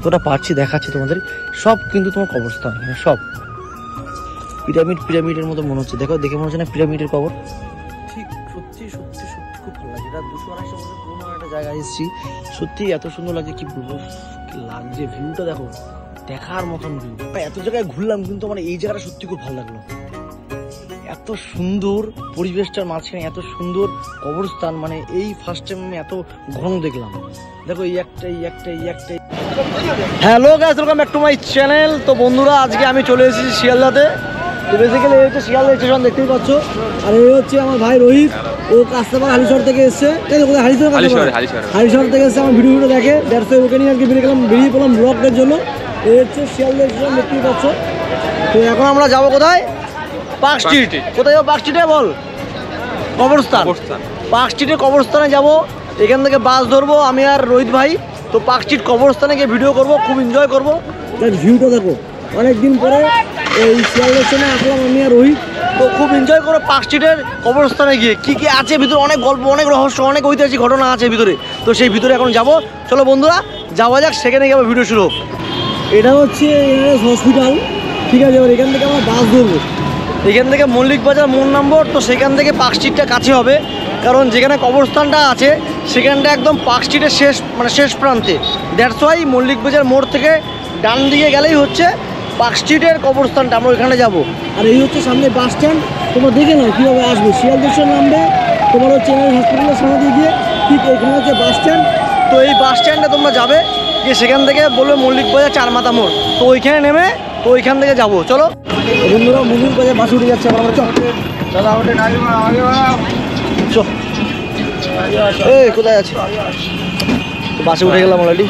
যতটা পারছি দেখাচ্ছি তোমাদের, সব কিন্তু তোমার কবরস্থান, এখানে সব পিরামিডের মতো মনে হচ্ছে। দেখো, দেখে মনে হচ্ছে না পিরামিডের কবর। ঠিক সত্যি সত্যি সত্যি খুব ভালো লাগে। এটা 200-250 বছর পুরোনো একটা জায়গায় এসেছি, সত্যি এত সুন্দর লাগছে, কি বলবো, কি লাগছে। ভিউটা দেখো, দেখার মতন ভিউ। এত জায়গায় ঘুরলাম কিন্তু আমার এই জায়গাটা সত্যি খুব ভালো লাগলো। এত সুন্দর পরিবেশটার মাঝখানে এত সুন্দর কবরস্থান, মানে এই ফার্স্ট টাইম আমি এত ঘন দেখলাম। দেখো এই একটাই। Hello guys, welcome back to my channel. তো বন্ধুরা, আজকে আমি চলে এসেছি শিয়ালদাতে। তো বেসিক্যালি এই হচ্ছে শিয়ালদা স্টেশন, দেখতেই পাচ্ছ। আর এই হচ্ছে আমার ভাই রোহিত, ও কাস্তাপাড়া হালিশহর থেকে এসছে। হালিশহর থেকে এসছে, আমার ভিডিও দেখে। দ্যাটস ওয়াই ওকে নিয়ে আজকে বেরিয়ে পড়লাম ব্লগের জন্য। এই হচ্ছে শিয়ালদা স্টেশন, দেখতেই পাচ্ছ। তো এখন আমরা যাবো কোথায়? Park street. কোথায় যাবো? পার্ক স্ট্রিটে বল, কবরস্থান। পার্ক স্ট্রিটে কবরস্থানে যাব। এখান থেকে বাস ধরবো আমি আর রোহিত ভাই। তো পার্ক স্ট্রিট কবরস্থানে গিয়ে ভিডিও করবো, খুব এনজয় করবো। ভিউটা দেখো, অনেকদিন পরে এই শিয়ালদা স্টেশনে আসলাম আমি আর রোহিত। তো খুব এনজয় করো পার্ক স্ট্রিটের কবরস্থানে গিয়ে। কি কি আছে ভিতরে, অনেক গল্প, অনেক রহস্য, অনেক ঐতিহাসিক ঘটনা আছে ভিতরে। তো সেই ভিতরে এখন যাব। চলো বন্ধুরা যাওয়া যাক, সেখানে গিয়ে ভিডিও শুরু। এটা হচ্ছে হসপিটাল, ঠিক আছে। এবার এখান থেকে আমরা বাস ধরবো। এখান থেকে মল্লিক বাজার মোড় নাম্বার। তো সেখান থেকে পার্ক স্ট্রিটটা কাছে হবে, কারণ যেখানে কবরস্থানটা আছে সেখানটা একদম পার্ক স্ট্রিটের শেষ প্রান্তে। দ্যাটস ওয়াই মল্লিক বাজার মোড় থেকে ডান দিকে গেলেই হচ্ছে পার্ক স্ট্রিটের কবরস্থানটা, আমরা ওইখানে যাব। আর এই হচ্ছে সামনে বাস স্ট্যান্ড। তোমরা দেখে নাও কীভাবে আসবে। শিয়ালদা স্টেশন নামবে, তোমার হচ্ছে হসপিটালের সামনে দিয়ে গিয়ে ঠিক এখানে হচ্ছে বাস স্ট্যান্ড। তো এই বাস স্ট্যান্ডে তোমরা যাবে, গিয়ে সেখান থেকে বলবে মল্লিক বাজার চারমাথা মোড়। তো ওইখানে নেমে তো ওইখান থেকে যাবো। চলো বন্ধুরা, মল্লিক বাজার বাসে উঠে যাচ্ছে। আমরা এই কোথায় আছে? বাসে উঠে গেলাম অলরেডি।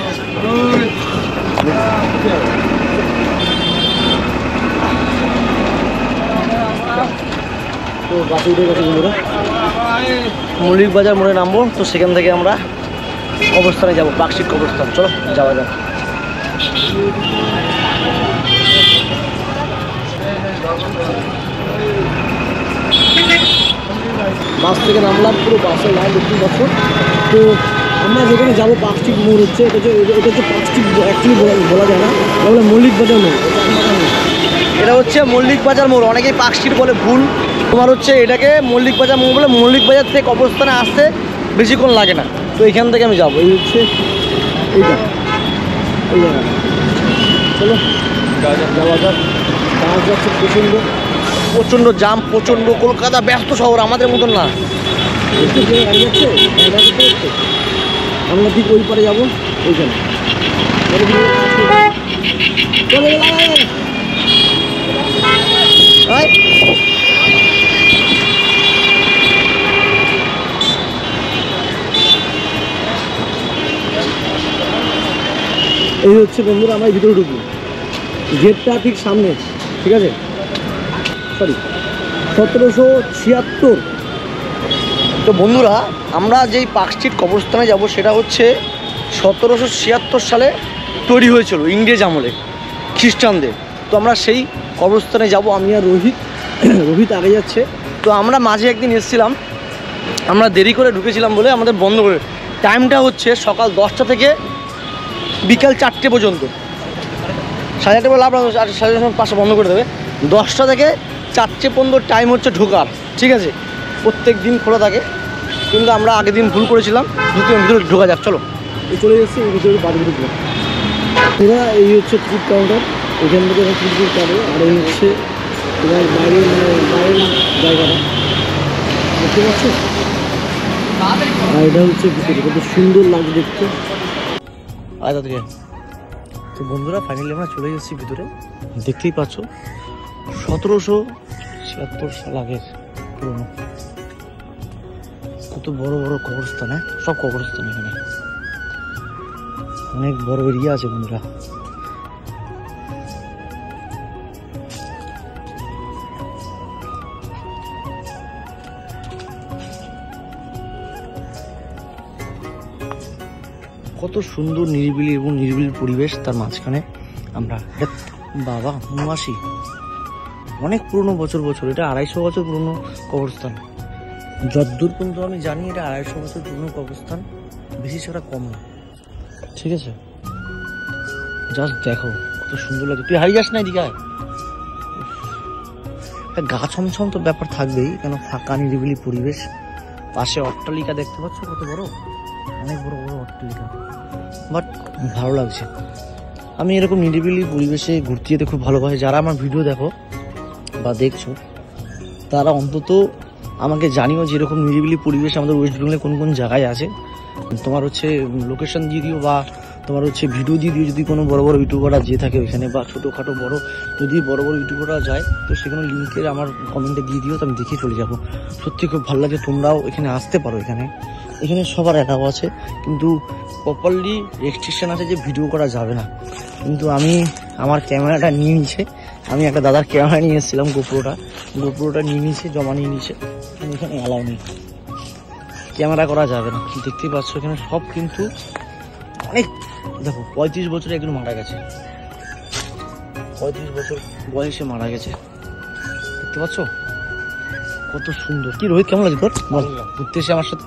তো বাসে উঠে গেছে বন্ধুরা, মল্লিক বাজার মোড়ে নামবো। তো সেখান থেকে আমরা কবরস্থানে যাবো, পার্ক স্ট্রিট কবরস্থান। চলো যাওয়া যাক। বাস থেকে নামলাম, পুরো বাসের লাইন দেখতেই পাচ্ছ। তো আমরা যেখানে যাবো পার্ক স্ট্রিট মোড় হচ্ছে, এটা হচ্ছে পার্ক স্ট্রিট অ্যাকচুয়ালি বলা যায় না, বলে মল্লিক বাজার মোড়। এটা হচ্ছে মল্লিক বাজার মোড়, অনেকেই পার্ক স্ট্রিট বলে, ভুল। তোমার হচ্ছে এটাকে মল্লিক বাজার মোড় বলে। মল্লিক বাজার থেকে কবরস্থানে আসতে বেশিক্ষণ লাগে না। তো এখান থেকে আমি যাবো। এই হচ্ছে এইটা, এই জায়গা। চলো যাওয়া যাক। বাস যাচ্ছে প্রচণ্ড জাম, প্রচণ্ড। কলকাতা ব্যস্ত শহর, আমাদের মতন না। আমরা ঠিক ওই পারে যাবো, ওইখানে। এই হচ্ছে বন্ধুরা, আমরা ভিতরে ঢুকবো। গেটটা ঠিক সামনে, ঠিক আছে। সরি, 1776। তো বন্ধুরা, আমরা যেই পার্ক স্ট্রিট কবরস্থানে যাব সেটা হচ্ছে 1776 সালে তৈরি হয়েছিল, ইংরেজ আমলে, খ্রিস্টানদের। তো আমরা সেই কবরস্থানে যাব আমি আর রোহিত আগে যাচ্ছে। তো আমরা মাঝে একদিন এসেছিলাম, আমরা দেরি করে ঢুকেছিলাম বলে আমাদের বন্ধ করে। টাইমটা হচ্ছে সকাল 10টা থেকে বিকাল 4টে পর্যন্ত। 8:30 বলে লাভ, 5টা বন্ধ করে দেবে। 10টা থেকে 4টে পর্যন্ত টাইম হচ্ছে ঢোকার, ঠিক আছে। প্রত্যেক দিন খোলা থাকে, কিন্তু আমরা আগের দিন ভুল করেছিলাম। ভিতরে ঢোকা যাক, চলো। চলে যাচ্ছে এই ভিতরে বাড়ি ঢুকবো। এরা এই হচ্ছে টিকিট কাউন্টার, এখান থেকে টিকিট কাটবে। আর এই হচ্ছে তোমার বাইরের জায়গাটা, দেখতে পাচ্ছ। আর এটা হচ্ছে ভিতরে, কত সুন্দর লাগছে দেখতে। আচ্ছা থেকে তো বন্ধুরা, ফাইনালি আমরা চলে যাচ্ছি ভিতরে। দেখতেই পাচ্ছ 1776 সাল আগের পুরোনো। কত বড় বড় কবরস্থান, হ্যাঁ, সব কবরস্থান। এখানে অনেক বড় এরিয়া আছে বন্ধুরা। কত সুন্দর নিরিবিলি এবং নিরিবিলি পরিবেশ, তার মাঝখানে আমরা। বাবা 79, অনেক পুরনো, বছর। এটা 250 বছর পুরনো কবরস্থান। যতদূর পর্যন্ত আমি জানি এটা 250 বছর পুরনো কবরস্থান, বেশি সেটা কম না, ঠিক আছে। জাস্ট দেখো কত সুন্দর লাগে। তুই হারিয়ে যাস না এদিকে, গা ছমছম তো ব্যাপার থাকবেই, কেন ফাঁকা নিরিবিলি পরিবেশ, পাশে অট্টালিকা দেখতে পাচ্ছ কত বড়, অনেক বড় বড় অট্টালিকা, বাট ভালো লাগছে। আমি এরকম নিরিবিলি পরিবেশে ঘুরতে যেতে খুব ভালোবাসি। যারা আমার ভিডিও দেখো বা দেখছো তারা অন্তত আমাকে জানিও যে এরকম নিরিবিলি পরিবেশ আমাদের ওয়েস্ট বেঙ্গলে কোন কোন জায়গায় আছে। তোমার হচ্ছে লোকেশন দিয়ে দিও বা তোমার হচ্ছে ভিডিও দিয়ে দিও, যদি কোনো বড় বড় ইউটিউবাররা যে থাকে ওইখানে, বা ছোটোখাটো বড় যদি বড় বড় ইউটিউবাররা যায় তো সেখানে লিঙ্কের আমার কমেন্টে দিয়ে দিও, তো আমি দেখে চলে যাবো। সত্যি খুব ভালো লাগে, তোমরাও এখানে আসতে পারো। এখানে সবার অ্যালাউ আছে, কিন্তু প্রপারলি রেস্ট্রিকশন আছে যে ভিডিও করা যাবে না। কিন্তু আমি আমার ক্যামেরাটা নিয়ে নিয়েছে, আমি একটা দাদার ক্যামেরা নিয়ে এসেছিলাম, গোপ্রোটা নিয়ে নিয়েছে, জমা নিয়ে নিয়েছে, কিন্তু এখানে অ্যালাউ নেই, ক্যামেরা করা যাবে না। দেখতেই পাচ্ছ এখানে সব কিন্তু অনেক, দেখো 35 বছরে একজন মারা গেছে, 35 বছর বয়সে মারা গেছে, দেখতে পাচ্ছ কত সুন্দর। কি রোহিত, কেমন লাগে তোর? বল, ঘুরতে এসে আমার সাথে,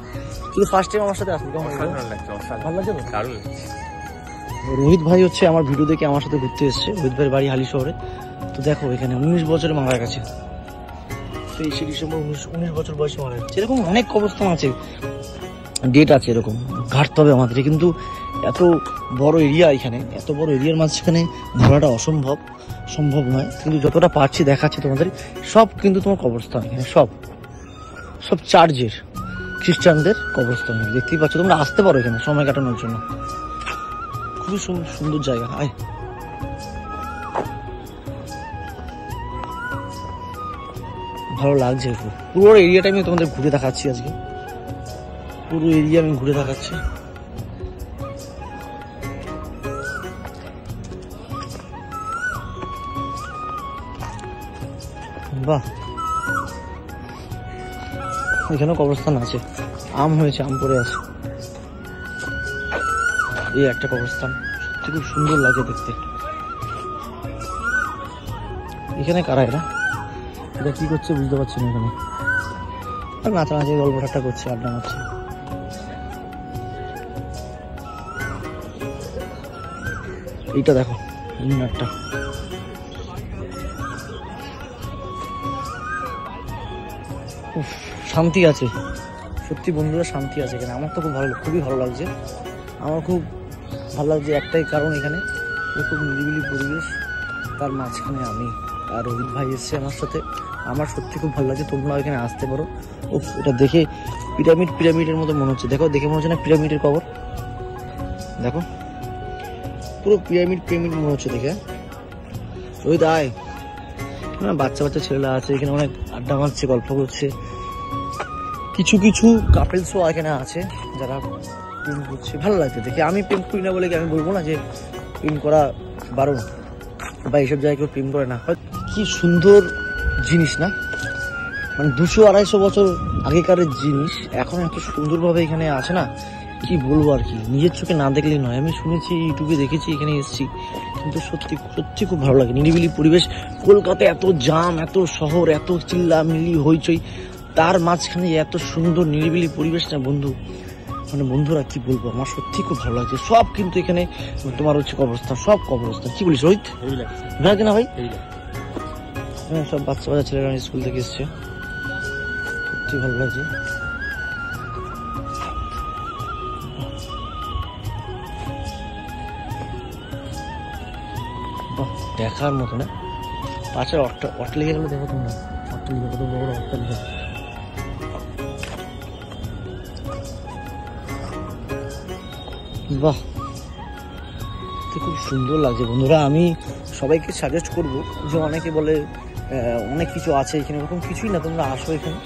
কিন্তু ফার্স্ট টাইম আমার সাথে আসলি, কেমন লাগছে? ভালো লাগছে তো? রোহিত ভাই হচ্ছে আমার ভিডিও দেখে আমার সাথে ঘুরতে এসছে। রোহিত ভাইয়ের বাড়ি হালি শহরে। তো দেখো এখানে 19 বছরে মারা গেছে, 23 ডিসেম্বর 19 বছর বয়সে মারা গেছে। এরকম অনেক কবরস্থান আছে, ডেট আছে, এরকম ঘাটতে হবে আমাদের। কিন্তু এত বড় এরিয়া, এখানে এত বড় এরিয়ার মাঝখানে ঘোরাটা সম্ভব নয়, কিন্তু যতটা পারছি দেখাচ্ছি তোমাদের। সব কিন্তু তোমার কবরস্থান, এখানে সব চার্চের খ্রিস্টানদের কবরস্থান, দেখতেই পাচ্ছ। তোমরা আসতে পারো এখানে সময় কাটানোর জন্য, খুবই সুন্দর জায়গা। আয়, ভালো লাগছে। পুরো এরিয়াটা আমি তোমাদের ঘুরে দেখাচ্ছি আজকে, পুরো এরিয়া আমি ঘুরে দেখাচ্ছি। বাহ, এখানেও কবরস্থান আছে, আম হয়েছে, আম পড়ে আছে। এই একটা কবরস্থান, সত্যি খুব সুন্দর লাগে দেখতে। এখানে কারা এটা কি করছে বুঝতে পারছি না। এখানে নাচানাচি গল্প ঠাট্টা করছে, আড্ডা মারছে। এইটা দেখো মিনারটা, শান্তি আছে সত্যি বন্ধুরা, শান্তি আছে এখানে। আমার তো খুবই ভালো লাগছে, আমার খুব ভালো লাগছে একটাই কারণ, এখানে খুব নিরিবিলি পরিবেশ, তার মাঝখানে আমি আর রোহিত ভাই এসছে আমার সাথে। আমার সত্যি খুব ভালো লাগছে, তোমরা এখানে আসতে পারো। এটা দেখে পিরামিডের মতো মনে হচ্ছে, দেখো দেখে মনে হচ্ছে না পিরামিডের কবর, দেখো পুরো পিরামিড মনে হচ্ছে দেখে। রোহিত আয়, বাচ্চা ছেলেরা আছে এখানে, অনেক আড্ডা মারছে, গল্প করছে। কিছু কাপেলসও এখানে আছে যারা প্রেম করছে, ভালো লাগছে দেখে। আমি প্রেম করি না বলে আমি বলবো না যে প্রেম করা বারণ, বা এইসব জায়গায় কেউ প্রেম করে না। কি সুন্দর জিনিস না, মানে 200-250 বছর আগেকার জিনিস এখন এত সুন্দরভাবে এখানে আছে না, কি বলবো আর কি, নিজের চোখে না দেখলেই নয়। আমি শুনেছি, ইউটিউবে দেখেছি, এখানে এসেছি, কিন্তু সত্যি খুব ভালো লাগে। নিরিবিলি পরিবেশ, কলকাতায় এত জাম, এত শহর, এত চিল্লামিল্লি হইচই, তার মাঝখানে এত সুন্দর নিরিবিলি পরিবেশ না বন্ধু, মানে বন্ধুরা কি বলবো, আমার সত্যি খুব ভালো লাগছে। সব কিন্তু এখানে তোমার হচ্ছে কবরস্থান, সব কবরস্থান। কি বলিস রোহিত, লাগে না ভাই? হ্যাঁ, সব বাচ্চা ছেলেরা স্কুল থেকে এসছে, সত্যি ভালো লাগছে। দেখার মতো না, পাশে অট্টালিকা গেলে দেখো তোমরা, অট্টালিকা কত বড় অট্টালিকা। বাহ, খুব সুন্দর লাগছে বন্ধুরা। আমি সবাইকে সাজেস্ট করবো যে, অনেকে বলে অনেক কিছু আছে এখানে, এরকম কিছুই না, তোমরা আসো এখানে,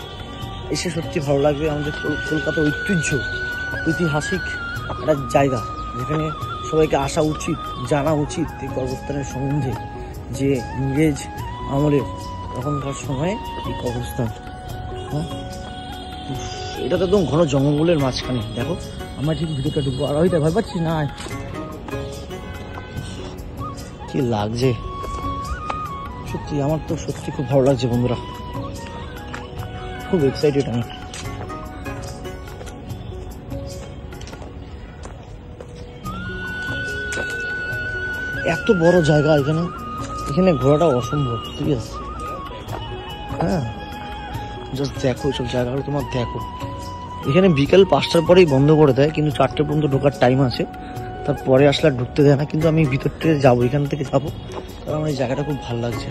এসে সত্যি ভালো লাগবে। আমাদের কলকাতার ঐতিহাসিক একটা জায়গা, যেখানে সবাইকে আসা উচিত, জানা উচিত এই কবরস্থানের সম্বন্ধে, যে ইংরেজ আমলের তখনকার সময়ে এই কবরস্থান। হ্যাঁ, এটা তো একদম ঘন জঙ্গলের মাঝখানে। দেখো আমরা ঠিক ভিডিওটা ঢুকবো, আর ওইটা ভয় পাচ্ছি না, কি লাগছে সত্যি, আমার তো সত্যি খুব ভালো লাগছে বন্ধুরা, খুব এক্সাইটেড আমি। এত বড় জায়গা এখানে, এখানে ঘোরাটা অসম্ভব, ঠিক আছে? হ্যাঁ, জাস্ট দেখো সব জায়গাগুলো, তোমার দেখো। এখানে বিকেল 5টার পরেই বন্ধ করে দেয়, কিন্তু 4টে পর্যন্ত ঢোকার টাইম আছে, তারপরে আসলে আর ঢুকতে দেয় না। কিন্তু আমি ভিতর থেকে যাবো, এখান থেকে যাবো, কারণ আমার এই জায়গাটা খুব ভালো লাগছে।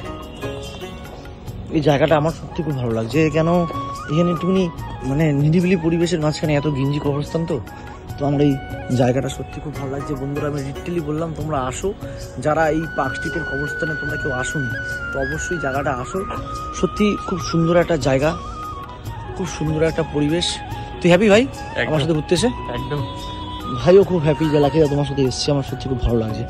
এই জায়গাটা আমার সত্যি খুব ভালো লাগছে। কেন এখানে একটুখানি মানে নিরিবিলি পরিবেশের মাঝখানে এত গিঞ্জি কবরস্থান, তো আমার এই জায়গাটা সত্যি খুব ভালো লাগছে। বন্ধুরা, আমি রিটেলি বললাম, তোমরা আসো, যারা এই পার্ক স্ট্রিটের কবরস্থানে তোমরা কেউ আসোনি, তো অবশ্যই জায়গাটা আসো। সত্যি খুব সুন্দর একটা জায়গা, খুব সুন্দর একটা পরিবেশ। তুই হ্যাপি ভাই আমার সাথে ঘুরতে এসে? একদম ভাইও খুব হ্যাপি যে লাকিদা তোমার সাথে এসেছি, আমার সত্যি খুব ভালো লাগছে।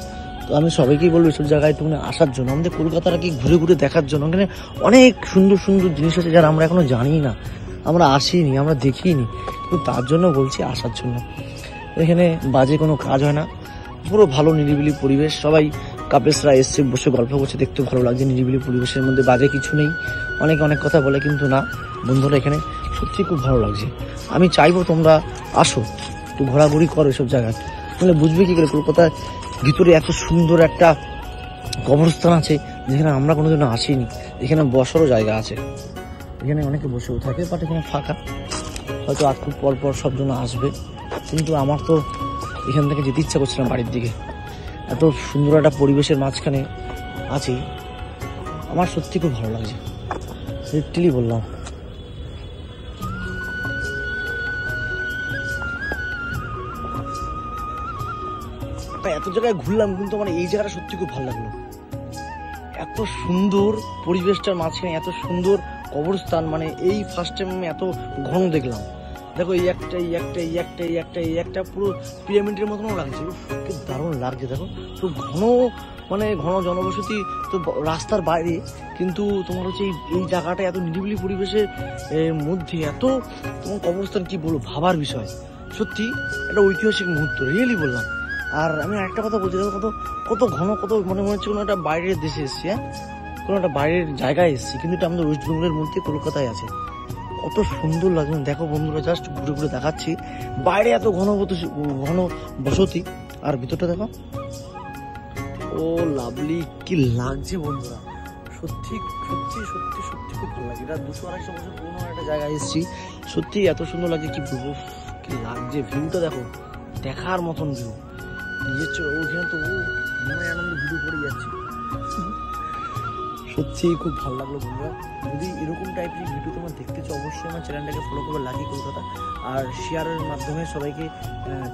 তো আমি সবাইকেই বলবো এইসব জায়গায় একটু আসার জন্য, আমাদের কলকাতাটাকে ঘুরে ঘুরে দেখার জন্য। এখানে অনেক সুন্দর সুন্দর জিনিস আছে যারা আমরা এখনো জানি না, আমরা আসিনি, আমরা দেখিনি, কিন্তু তার জন্য বলছি আসার জন্য। এখানে বাজে কোনো কাজ হয় না, পুরো ভালো নিরিবিলি পরিবেশ। সবাই কাপেলসরা এসছে, বসে গল্প করছে, দেখতে ভালো লাগছে। নিরিবিলি পরিবেশের মধ্যে বাজে কিছু নেই। অনেকে অনেক কথা বলে, কিন্তু না বন্ধুরা, এখানে সত্যি খুব ভালো লাগছে। আমি চাইবো তোমরা আসো, একটু ঘোরাঘুরি করো এসব জায়গায়, তাহলে বুঝবে কি করে কলকাতার ভিতরে এত সুন্দর একটা কবরস্থান আছে যেখানে আমরা কোনোদিনও আসিনি। এখানে বসারও জায়গা আছে, এখানে অনেকে বসেও থাকে, বাট এখানে ফাঁকা, হয়তো আর খুব পর পর সব জন্য আসবে। কিন্তু আমার তো এখান থেকে যেতে ইচ্ছা করছিলাম বাড়ির দিকে, এত সুন্দর একটা পরিবেশের মাঝখানে আছি, আমার সত্যি খুব ভালো লাগছে, লিটারালি বললাম। এত জায়গায় ঘুরলাম, কিন্তু আমার এই জায়গাটা সত্যি খুব ভালো লাগলো। এত সুন্দর পরিবেশটার মাঝখানে এত সুন্দর কবরস্থান, মানে এই ফার্স্ট টাইম আমি এত ঘন দেখলাম। দেখো এই একটা, এই একটা, এই একটা, এই একটা, এই একটা, পুরো পিরামিডের মতনও লাগছে, কি দারুণ লাগছে। দেখো তো ঘন, মানে ঘন জনবসতি তো রাস্তার বাইরে, কিন্তু তোমার হচ্ছে এই জায়গাটা এত নিরিবিলি পরিবেশের মধ্যে এত তোমার কবরস্থান, কি বলবো, ভাবার বিষয়। সত্যি একটা ঐতিহাসিক মুহূর্ত, রিয়েলি বললাম। আর আমি একটা কথা বলছি, দেখো কত কত ঘন, কত মনে হচ্ছে কোনো একটা বাইরের দেশে এসেছি, হ্যাঁ, কোনো একটা বাইরের জায়গায় এসেছি, কিন্তু এটা আমাদের ওয়েস্ট বেঙ্গলের মধ্যে কলকাতায় আছে। কত সুন্দর লাগছে দেখো বন্ধুরা, জাস্ট ঘুরে ঘুরে দেখাচ্ছি। বাইরে এত ঘন বসতি, আর ভিতরটা দেখো, ও লাভলি, কি লাগছে বন্ধুরা। সত্যি সত্যি সত্যি সত্যি খুব ভালো লাগে। এটা 200-250 বছর পুরোনো একটা জায়গায় এসেছি, সত্যি এত সুন্দর লাগছে, কি বলবো, কি লাগছে। ভিউটা দেখো, দেখার মতন ভিউ। নিজের ওইখানে তো মনে আনন্দ ভিডিও করে যাচ্ছি, সত্যি খুব ভালো লাগলো বন্ধুরা। যদি এরকম টাইপের ভিডিও তোমরা দেখতে চাও, অবশ্যই আমার চ্যানেলটাকে ফলো করবে, লাকি কলকাতা। আর শেয়ারের মাধ্যমে সবাইকে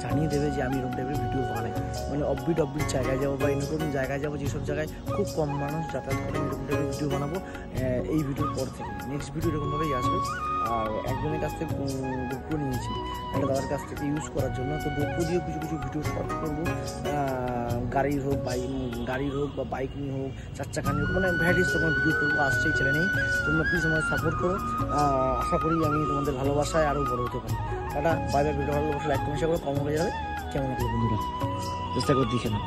জানিয়ে দেবে যে আমি এরকম টাইপের ভিডিও বানাই, মানে অফবিট জায়গায় যাবো, বা এরকম জায়গায় যাবো যেসব জায়গায় খুব কম মানুষ যাতায়াত করে, এরকম টাইপের ভিডিও বানাবো। এই ভিডিওর পর থেকে নেক্সট ভিডিও এরকমভাবেই আসবে। আর একজনের কাছ থেকে গোপ্রো নিয়েছি, একটা দাদার কাছ থেকে ইউজ করার জন্য, তো গোপ্রো দিয়েও কিছু কিছু ভিডিও শর্ট করবো। গাড়ির হোক, বা বাইক নিয়ে হোক, 4 চাকা নিয়ে হোক, মানে ভ্যারাইটিস তখন ভিডিও করবো, আসছে এই চ্যানেলেই। তোমরা প্লিজ আমাদের সাপোর্ট করো। আশা করি আমি তোমাদের ভালোবাসায় আরও বড় হতে পারি। Tata, bye bye. ভিডিও ভালোবাসা লাইক কমেন্ট করো, কমেন্ট হয়ে যাবে কেমন লাগলো বন্ধুরা, চেষ্টা করে দেখে নাও।